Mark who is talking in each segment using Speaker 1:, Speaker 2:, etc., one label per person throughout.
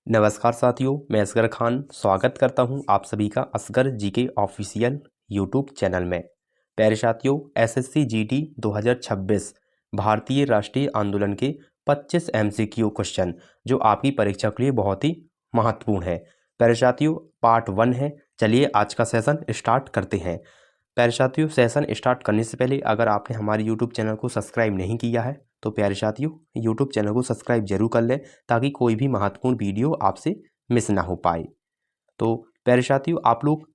Speaker 1: नमस्कार साथियों, मैं असगर खान स्वागत करता हूं आप सभी का Asgar GK official YouTube channel में। प्यारे साथियों, एसएससी जीडी 2026 भारतीय राष्ट्रीय आंदोलन के 25 एमसीक्यू क्वेश्चन जो आपकी परीक्षा के लिए बहुत ही महत्वपूर्ण है। प्यारे साथियों, पार्ट 1 है। चलिए आज का सेशन स्टार्ट करते हैं। प्यारे साथियों, सेशन स्टार्ट करने से पहले अगर आपने हमारे यूट्यूब चैनल को सब्सक्राइब नहीं किया है तो प्यारे साथियों यूट्यूब चैनल को सब्सक्राइब जरूर कर लें ताकि कोई भी महत्वपूर्ण वीडियो आपसे मिस ना हो पाए। तो प्यारे साथियों, आप लोग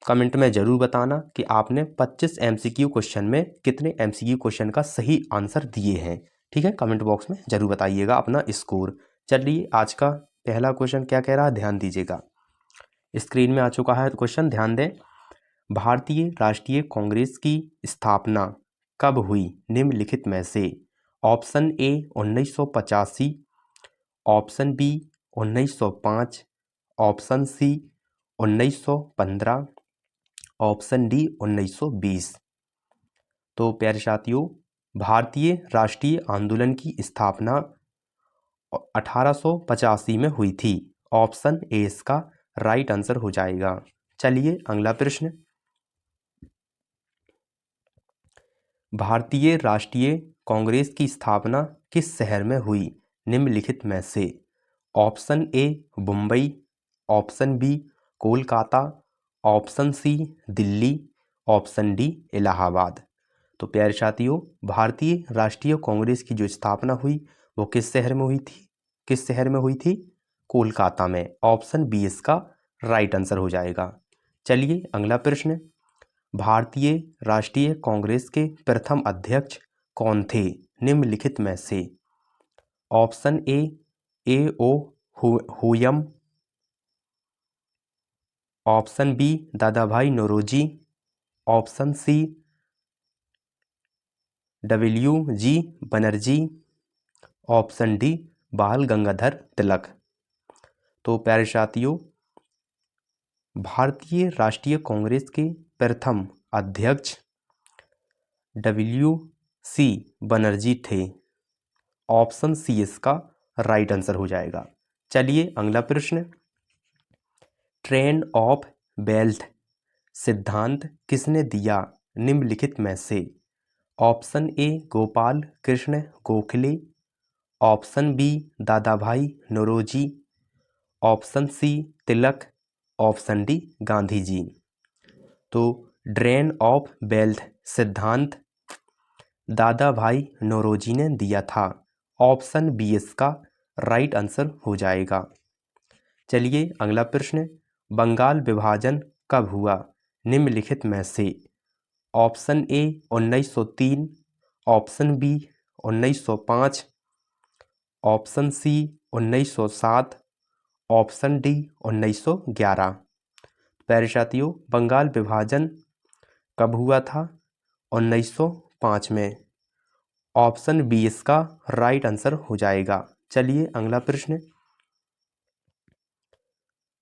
Speaker 1: कमेंट में ज़रूर बताना कि आपने 25 एमसीक्यू क्वेश्चन में कितने एमसीक्यू क्वेश्चन का सही आंसर दिए हैं। ठीक है, कमेंट बॉक्स में ज़रूर बताइएगा अपना स्कोर। चलिए आज का पहला क्वेश्चन क्या कह रहा है, ध्यान दीजिएगा। स्क्रीन में आ चुका है क्वेश्चन, ध्यान दें। भारतीय राष्ट्रीय कांग्रेस की स्थापना कब हुई निम्नलिखित में से? Option A 1985, option B 1905, option C 1915, option D 1920। तो प्यारे साथियों, भारतीय राष्ट्रीय आंदोलन की स्थापना 1885 में हुई थी। ऑप्शन ए इसका राइट आंसर हो जाएगा। चलिए अगला प्रश्न। भारतीय राष्ट्रीय कांग्रेस की स्थापना किस शहर में हुई निम्नलिखित में से? Option A Mumbai, option B Kolkata, option C Delhi, option D Allahabad. तो प्यारे साथियों, भारतीय राष्ट्रीय कांग्रेस की जो स्थापना हुई वो किस शहर में हुई थी? किस शहर में हुई थी? कोलकाता में। ऑप्शन बी इसका राइट आंसर हो जाएगा। चलिए अगला प्रश्न। भारतीय राष्ट्रीय कांग्रेस के प्रथम अध्यक्ष कौन थे निम्नलिखित में से? Option A O Hume, option B दादा भाई Naoroji, option C WG Banerjee, option D Bal Gangadhar तिलक। तो प्यारे साथियों, भारतीय राष्ट्रीय कांग्रेस के प्रथम अध्यक्ष WC बनर्जी थे। ऑप्शन सी इसका राइट आंसर हो जाएगा। चलिए अगला प्रश्न। ट्रेन ऑफ बेल्ट सिद्धांत किसने दिया निम्नलिखित में से? Option A Gopal Krishna Gokhale, option B दादा भाई Naoroji, option C Tilak, option D Gandhi ji. तो ट्रेन ऑफ बेल्ट सिद्धांत दादा भाई नौरोजी ने दिया था। ऑप्शन बी इसका राइट आंसर हो जाएगा। चलिए अगला प्रश्न। बंगाल विभाजन कब हुआ निम्नलिखित में से? Option A 1903, option B 1905, option C 1907, option D 1911। प्यारे साथियों, बंगाल विभाजन कब हुआ था? 1905 में। ऑप्शन बी इसका राइट आंसर हो जाएगा। चलिए अगला प्रश्न।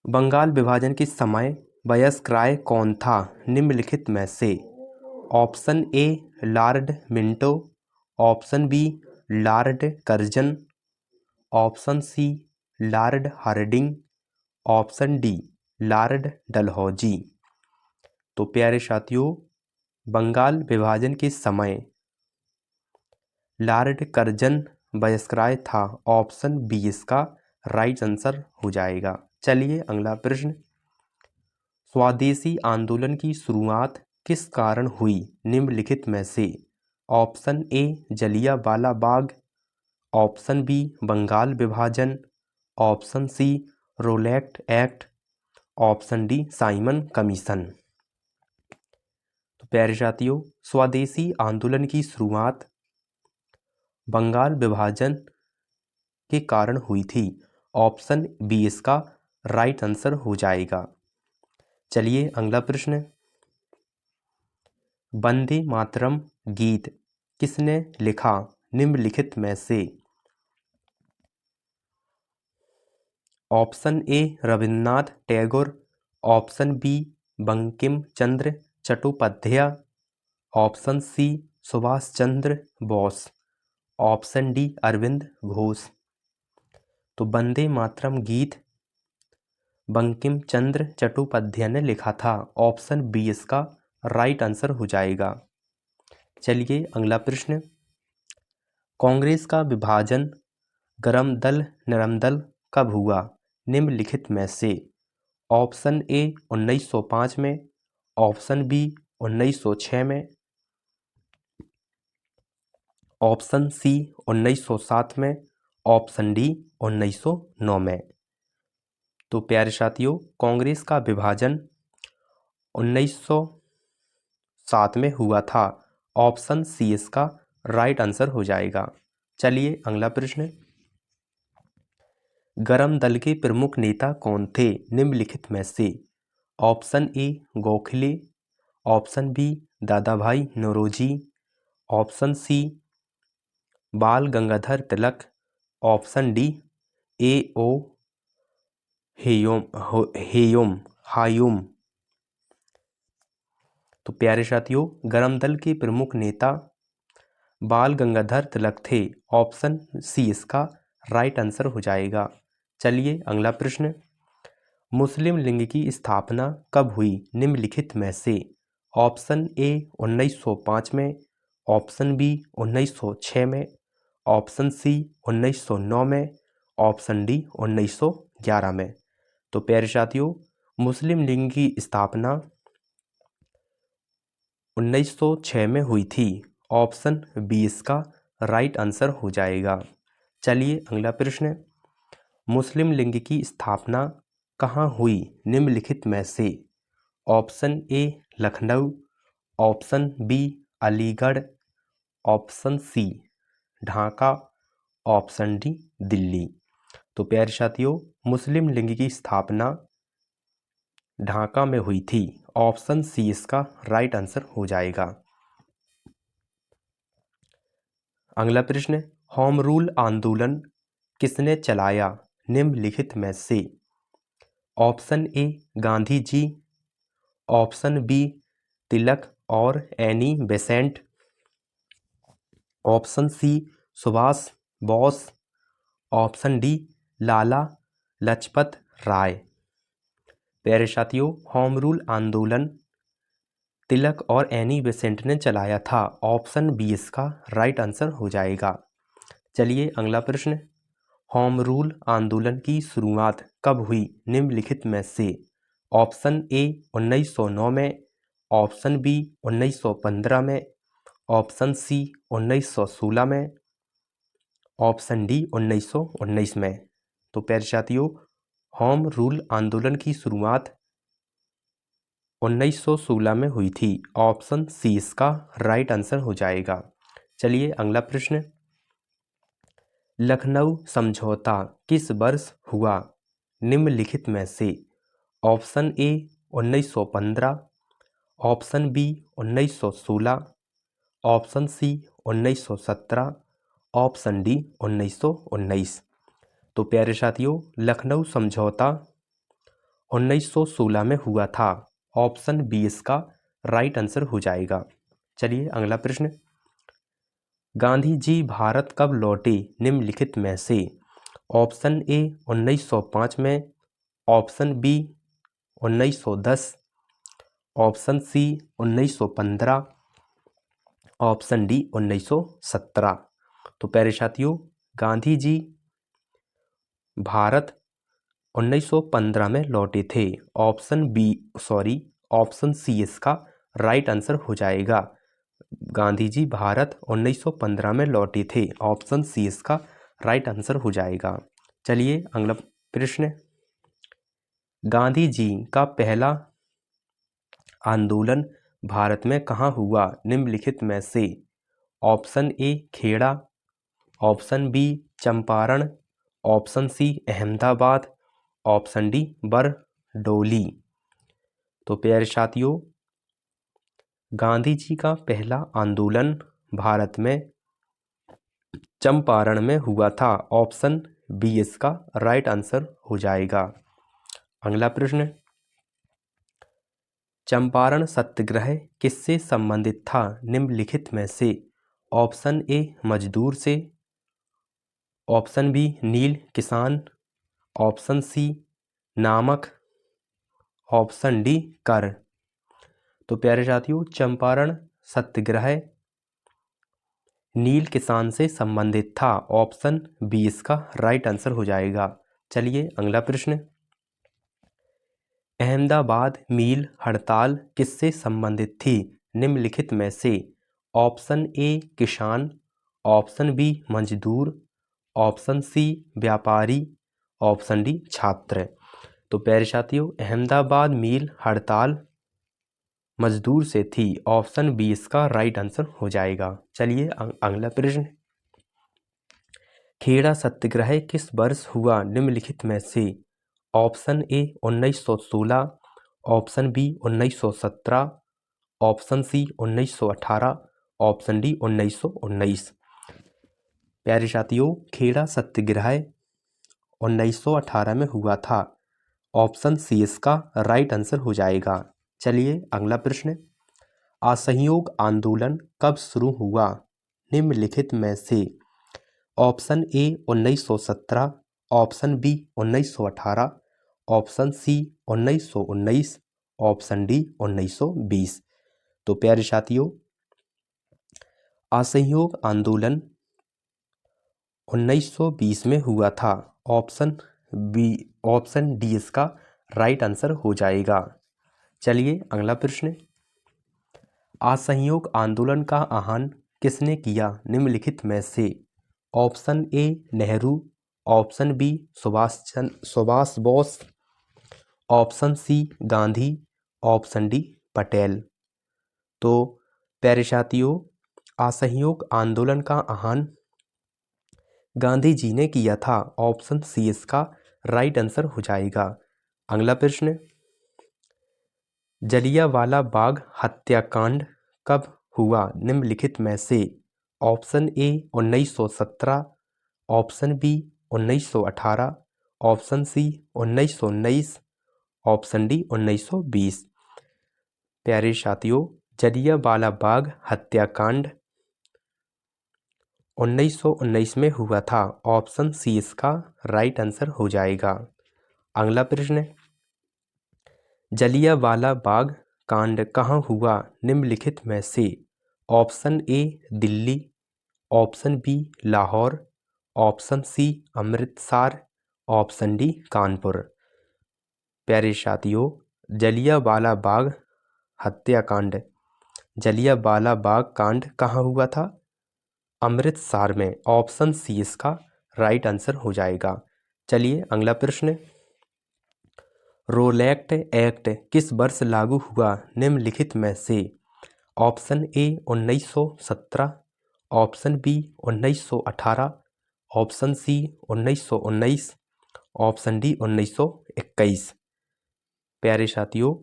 Speaker 1: बंगाल विभाजन के समय वायसराय कौन था निम्नलिखित में से? Option A lord Minto, option B lord Curzon, option C lord Hardinge, option D lord Dalhousie. तो प्यारे साथियों, बंगाल विभाजन के समय लॉर्ड कर्जन वायसराय था। ऑप्शन बी इसका राइट आंसर हो जाएगा। चलिए अगला प्रश्न। स्वदेशी आंदोलन की शुरुआत किस कारण हुई निम्नलिखित में से? Option A Jallianwala Bagh, option B Bengal विभाजन, option C Rowlatt Act, option D Simon Commission. तो प्यारे साथियों, स्वदेशी आंदोलन की शुरुआत बंगाल विभाजन के कारण हुई थी। ऑप्शन बी इसका राइट आंसर हो जाएगा। चलिए अगला प्रश्न। वंदे मातरम गीत किसने लिखा निम्नलिखित में से? Option A Rabindranath Tagore, option B Bankim Chandra Chattopadhyay, option C Subhash Chandra Bose, option D Aurobindo Ghosh. तो वंदे मातरम गीत बंकिम चंद्र चट्टोपाध्याय ने लिखा था। ऑप्शन बी इसका राइट आंसर हो जाएगा। चलिए अगला प्रश्न, कांग्रेस का विभाजन गरम दल नरम दल कब हुआ निम्नलिखित में से? ऑप्शन ए 1905 में, ऑप्शन बी 1906 में, ऑप्शन सी 1907 में, ऑप्शन डी 1909 में। तो प्यारे साथियों, कांग्रेस का विभाजन 1907 में हुआ था। ऑप्शन सी इसका राइट आंसर हो जाएगा। चलिए अगला प्रश्न, गरम दल के प्रमुख नेता कौन थे निम्नलिखित में से? Option A Gokhale, option B दादा भाई Naoroji, option C Bal Gangadhar Tilak, option D A O Hume. तो प्यारे साथियों, गरम दल के प्रमुख नेता बाल गंगाधर तिलक थे। ऑप्शन सी इसका राइट आंसर हो जाएगा। चलिए अगला प्रश्न, मुस्लिम लीग की स्थापना कब हुई निम्नलिखित में से? ऑप्शन ए 1905 में, ऑप्शन बी 1906 में, ऑप्शन सी 1909 में, ऑप्शन डी 1911 में। तो प्यारे साथियों, मुस्लिम लीग की स्थापना 1906 में हुई थी। ऑप्शन बी इसका राइट आंसर हो जाएगा। चलिए अगला प्रश्न, मुस्लिम लीग की स्थापना कहाँ हुई निम्नलिखित में से? Option A Lucknow, option B Aligarh, option C Dhaka, option D Delhi. तो प्यारे साथियों, मुस्लिम लीग की स्थापना ढाका में हुई थी। ऑप्शन सी इसका राइट आंसर हो जाएगा। अगला प्रश्न, होम रूल आंदोलन किसने चलाया निम्नलिखित में से? Option A Gandhi ji, option B Tilak और Annie Besant, option C Subhash Bose, option D Lala Lajpat Rai. प्यारे साथियों, होम रूल आंदोलन तिलक और एनी बेसेंट ने चलाया था। ऑप्शन बी इसका राइट आंसर हो जाएगा। चलिए अगला प्रश्न, होम रूल आंदोलन की शुरुआत कब हुई निम्नलिखित में से? ऑप्शन ए 1909 में, ऑप्शन बी 1915 में, ऑप्शन सी 1916 में, ऑप्शन डी 1919 में। तो प्यारे साथियों, होम रूल आंदोलन की शुरुआत 1916 में हुई थी। ऑप्शन सी इसका राइट आंसर हो जाएगा। चलिए अगला प्रश्न, लखनऊ समझौता किस वर्ष हुआ निम्नलिखित में से? Option A 1915, option B 1916, option C 1917, option D 1919। तो प्यारे साथियों, लखनऊ समझौता 1916 में हुआ था। ऑप्शन बी इसका राइट आंसर हो जाएगा। चलिए अगला प्रश्न, गांधी जी भारत कब लौटे निम्नलिखित में से? ऑप्शन ए 1905 में, option B 1910, option C 1915, option D 1917। तो प्यारे साथियों, गांधी जी भारत 1915 में लौटे थे। ऑप्शन सी इसका राइट आंसर हो जाएगा। गांधी जी भारत 1915 में लौटे थे। ऑप्शन सी इसका राइट आंसर हो जाएगा। चलिए अगला प्रश्न, गांधी जी का पहला आंदोलन भारत में कहाँ हुआ निम्नलिखित में से? Option A Kheda, option B Champaran, option C Ahmedabad, option D Bardoli. तो प्यारे साथियों, गांधी जी का पहला आंदोलन भारत में चंपारण में हुआ था। ऑप्शन बी इसका राइट आंसर हो जाएगा। अगला प्रश्न, चंपारण सत्याग्रह किससे संबंधित था निम्नलिखित में से? ऑप्शन ए मजदूर से, ऑप्शन बी नील किसान, ऑप्शन सी नामक, ऑप्शन डी कर। तो प्यारे साथियों, चंपारण सत्याग्रह नील किसान से संबंधित था। ऑप्शन बी इसका राइट आंसर हो जाएगा। चलिए अगला प्रश्न। अहमदाबाद मील हड़ताल किससे संबंधित थी निम्नलिखित में से? ऑप्शन ए किसान, ऑप्शन बी मजदूर, ऑप्शन सी व्यापारी, ऑप्शन डी छात्र। तो प्यारे साथियों, अहमदाबाद मील हड़ताल मजदूर से थी। ऑप्शन बी इसका राइट आंसर हो जाएगा। चलिए अगला प्रश्न। खेड़ा सत्याग्रह किस वर्ष हुआ निम्नलिखित में से? Option A 1916, option B 1917, option C 1918, option D 1919। प्यारे साथियों, खेड़ा सत्याग्रह 1918 में हुआ था। ऑप्शन सी इसका राइट आंसर हो जाएगा। चलिए अगला प्रश्न। असहयोग आंदोलन कब शुरू हुआ निम्नलिखित में से? Option A 1917, option B 1918, option C 1919, option D 1920। तो प्यारे साथियों, असहयोग आंदोलन 1920 में हुआ था। ऑप्शन डी इसका राइट आंसर हो जाएगा। चलिए अगला प्रश्न। असहयोग आंदोलन का आह्वान किसने किया निम्नलिखित में से? Option A Nehru, option B Subhash Bose, option C Gandhi, option D Patel. तो प्यारे साथियों, असहयोग आंदोलन का आह्वान गांधी जी ने किया था। ऑप्शन सी इसका राइट आंसर हो जाएगा। अगला प्रश्न। जलियांवाला बाग हत्याकांड कब हुआ निम्नलिखित में से? Option A 1917, option B 1918, option C 1919, option D 1920। प्यारे साथियों, जलियांवाला बाग हत्याकांड 1919 में हुआ था। ऑप्शन सी इसका राइट आंसर हो जाएगा। अगला प्रश्न। जलियांवाला बाग कांड कहाँ हुआ निम्नलिखित में से? Option A Delhi, option B Lahore, option C Amritsar, option D Kanpur. प्यारे साथियों, जलियांवाला बाग हत्याकांड, जलियांवाला बाग कांड कहाँ हुआ था? अमृतसर में। ऑप्शन सी इसका राइट आंसर हो जाएगा। चलिए अगला प्रश्न। रोलैक्ट एक्ट किस वर्ष लागू हुआ निम्नलिखित में से? Option A 1917, option B 1918, option C 1919, option D 1921। प्यारे साथियों,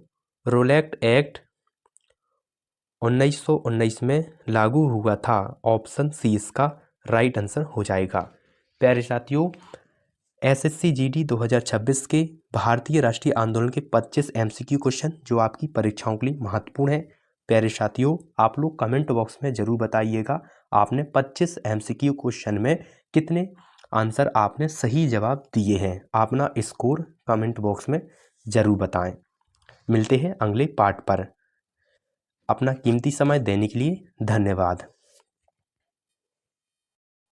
Speaker 1: रोलैक्ट एक्ट 1919 में लागू हुआ था। ऑप्शन सी इसका राइट आंसर हो जाएगा। प्यारे साथियों, एसएससी जीडी 2026 के भारतीय राष्ट्रीय आंदोलन के 25 एमसीक्यू क्वेश्चन जो आपकी परीक्षाओं के लिए महत्वपूर्ण है। प्यारे साथियों, आप लोग कमेंट बॉक्स में ज़रूर बताइएगा आपने 25 एमसीक्यू क्वेश्चन में कितने आंसर आपने सही जवाब दिए हैं। अपना स्कोर कमेंट बॉक्स में ज़रूर बताएं। मिलते हैं अगले पार्ट पर। अपना कीमती समय देने के लिए धन्यवाद।